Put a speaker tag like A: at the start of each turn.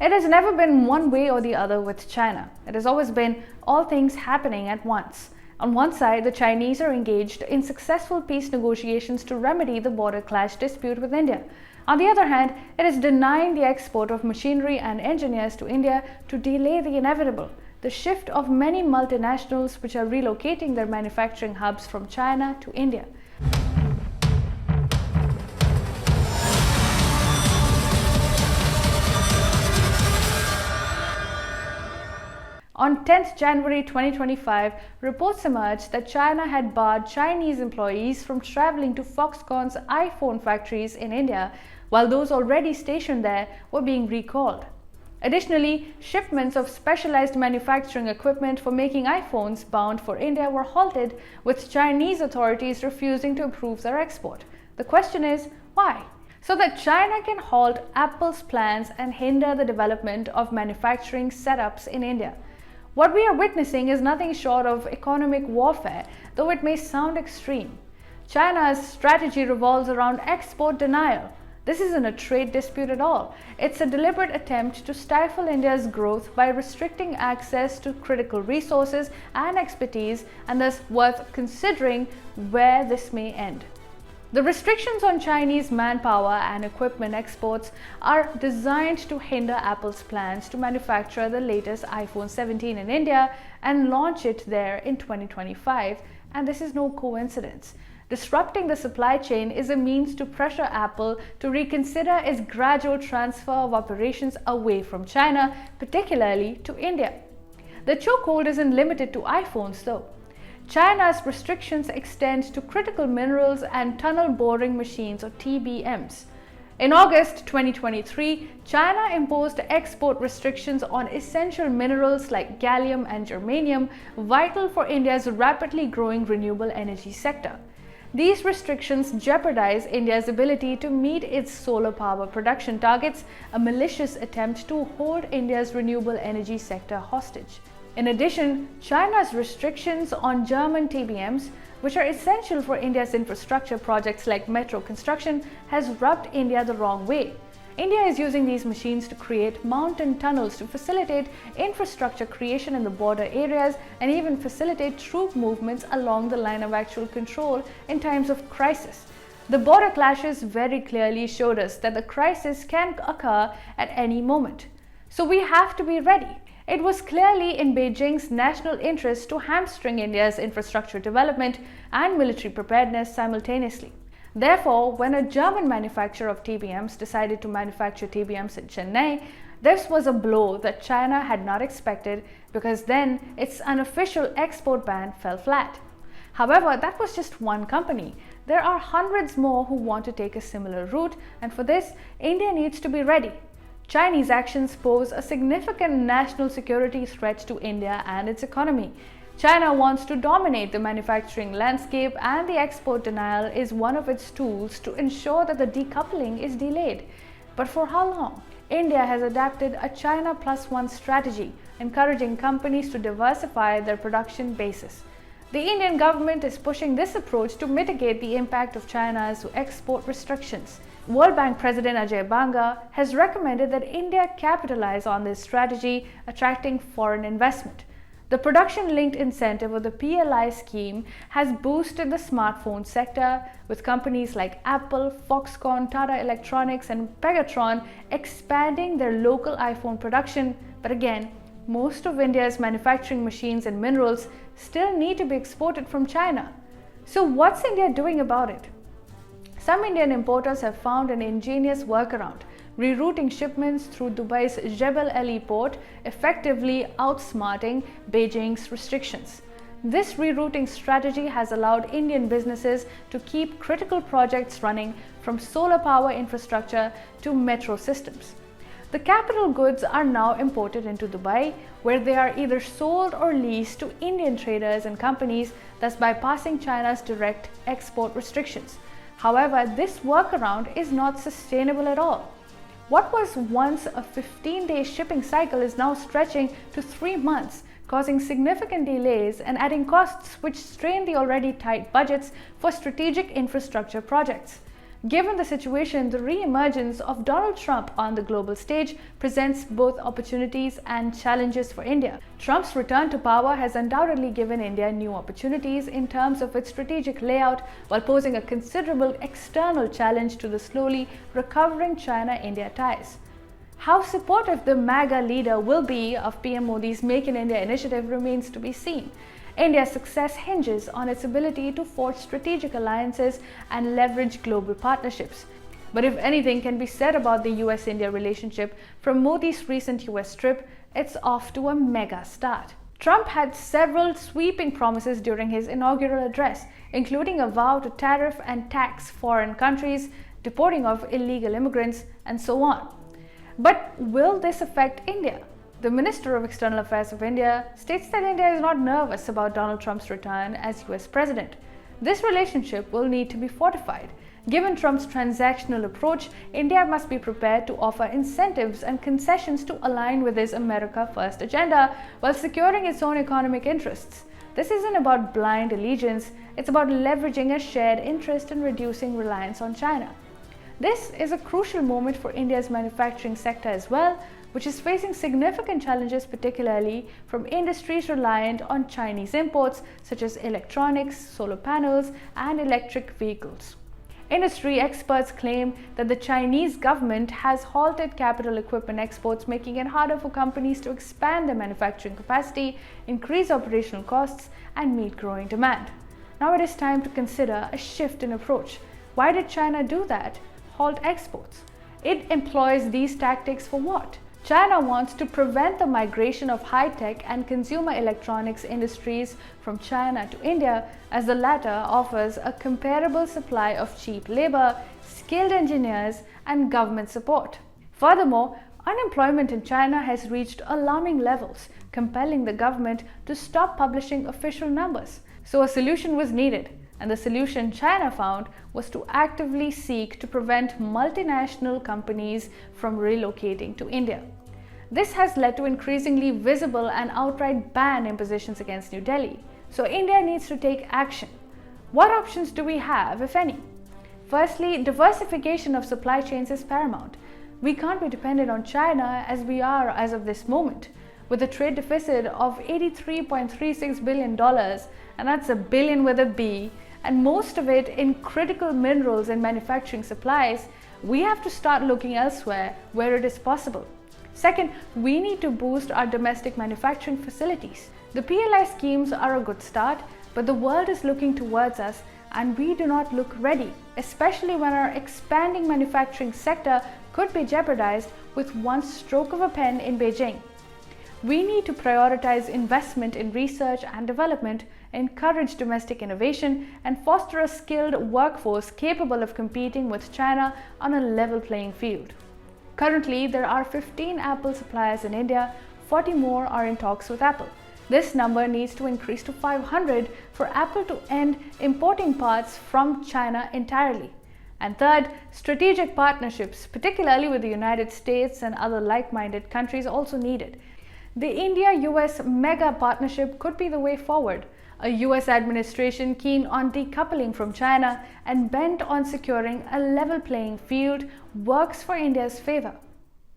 A: It has never been one way or the other with China. It has always been all things happening at once. On one side, the Chinese are engaged in successful peace negotiations to remedy the border clash dispute with India. On the other hand, it is denying the export of machinery and engineers to India to delay the inevitable, the shift of many multinationals which are relocating their manufacturing hubs from China to India. On 10th January 2025, reports emerged that China had barred Chinese employees from traveling to Foxconn's iPhone factories in India, while those already stationed there were being recalled. Additionally, shipments of specialized manufacturing equipment for making iPhones bound for India were halted, with Chinese authorities refusing to approve their export. The question is, why? So that China can halt Apple's plans and hinder the development of manufacturing setups in India. What we are witnessing is nothing short of economic warfare, though it may sound extreme. China's strategy revolves around export denial. This isn't a trade dispute at all. It's a deliberate attempt to stifle India's growth by restricting access to critical resources and expertise, and thus worth considering where this may end. The restrictions on Chinese manpower and equipment exports are designed to hinder Apple's plans to manufacture the latest iPhone 17 in India and launch it there in 2025, and this is no coincidence. Disrupting the supply chain is a means to pressure Apple to reconsider its gradual transfer of operations away from China, particularly to India. The chokehold isn't limited to iPhones though. China's restrictions extend to critical minerals and tunnel boring machines, or TBMs. In August 2023, China imposed export restrictions on essential minerals like gallium and germanium, vital for India's rapidly growing renewable energy sector. These restrictions jeopardize India's ability to meet its solar power production targets, a malicious attempt to hold India's renewable energy sector hostage. In addition, China's restrictions on German TBMs, which are essential for India's infrastructure projects like metro construction, has rubbed India the wrong way. India is using these machines to create mountain tunnels to facilitate infrastructure creation in the border areas and even facilitate troop movements along the line of actual control in times of crisis. The border clashes very clearly showed us that the crisis can occur at any moment. So we have to be ready. It was clearly in Beijing's national interest to hamstring India's infrastructure development and military preparedness simultaneously. Therefore, when a German manufacturer of TBMs decided to manufacture TBMs in Chennai, this was a blow that China had not expected, because then its unofficial export ban fell flat. However, that was just one company. There are hundreds more who want to take a similar route, and for this, India needs to be ready. Chinese actions pose a significant national security threat to India and its economy. China wants to dominate the manufacturing landscape, and the export denial is one of its tools to ensure that the decoupling is delayed. But for how long? India has adapted a China plus one strategy, encouraging companies to diversify their production bases. The Indian government is pushing this approach to mitigate the impact of China's export restrictions. World Bank President Ajay Banga has recommended that India capitalize on this strategy, attracting foreign investment. The production-linked incentive, or the PLI scheme, has boosted the smartphone sector, with companies like Apple, Foxconn, Tata Electronics, and Pegatron expanding their local iPhone production. But again, most of India's manufacturing machines and minerals still need to be exported from China. So what's India doing about it? Some Indian importers have found an ingenious workaround, rerouting shipments through Dubai's Jebel Ali port, effectively outsmarting Beijing's restrictions. This rerouting strategy has allowed Indian businesses to keep critical projects running, from solar power infrastructure to metro systems. The capital goods are now imported into Dubai, where they are either sold or leased to Indian traders and companies, thus bypassing China's direct export restrictions. However, this workaround is not sustainable at all. What was once a 15-day shipping cycle is now stretching to 3 months, causing significant delays and adding costs which strain the already tight budgets for strategic infrastructure projects. Given the situation, the re-emergence of Donald Trump on the global stage presents both opportunities and challenges for India. Trump's return to power has undoubtedly given India new opportunities in terms of its strategic layout, while posing a considerable external challenge to the slowly recovering China-India ties. How supportive the MAGA leader will be of PM Modi's Make in India initiative remains to be seen. India's success hinges on its ability to forge strategic alliances and leverage global partnerships. But if anything can be said about the US-India relationship from Modi's recent US trip, it's off to a mega start. Trump had several sweeping promises during his inaugural address, including a vow to tariff and tax foreign countries, deporting of illegal immigrants, and so on. But will this affect India? The Minister of External Affairs of India states that India is not nervous about Donald Trump's return as US President. This relationship will need to be fortified. Given Trump's transactional approach, India must be prepared to offer incentives and concessions to align with his America First agenda while securing its own economic interests. This isn't about blind allegiance, it's about leveraging a shared interest in reducing reliance on China. This is a crucial moment for India's manufacturing sector as well, which is facing significant challenges, particularly from industries reliant on Chinese imports such as electronics, solar panels, and electric vehicles. Industry experts claim that the Chinese government has halted capital equipment exports, making it harder for companies to expand their manufacturing capacity, increase operational costs, and meet growing demand. Now it is time to consider a shift in approach. Why did China do that? Halt exports. It employs these tactics for what? China wants to prevent the migration of high-tech and consumer electronics industries from China to India, as the latter offers a comparable supply of cheap labor, skilled engineers, and government support. Furthermore, unemployment in China has reached alarming levels, compelling the government to stop publishing official numbers. So a solution was needed. And the solution China found was to actively seek to prevent multinational companies from relocating to India. This has led to increasingly visible and outright ban impositions against New Delhi. So India needs to take action. What options do we have, if any? Firstly, diversification of supply chains is paramount. We can't be dependent on China as we are as of this moment. With a trade deficit of $83.36 billion, and that's a billion with a B, and most of it in critical minerals and manufacturing supplies, we have to start looking elsewhere where it is possible. Second, we need to boost our domestic manufacturing facilities. The PLI schemes are a good start, but the world is looking towards us and we do not look ready, especially when our expanding manufacturing sector could be jeopardized with one stroke of a pen in Beijing. We need to prioritize investment in research and development, encourage domestic innovation, and foster a skilled workforce capable of competing with China on a level playing field. Currently, there are 15 Apple suppliers in India, 40 more are in talks with Apple. This number needs to increase to 500 for Apple to end importing parts from China entirely. And third, strategic partnerships, particularly with the United States and other like-minded countries, also needed. The India-US mega partnership could be the way forward. A US administration keen on decoupling from China and bent on securing a level playing field works for India's favor.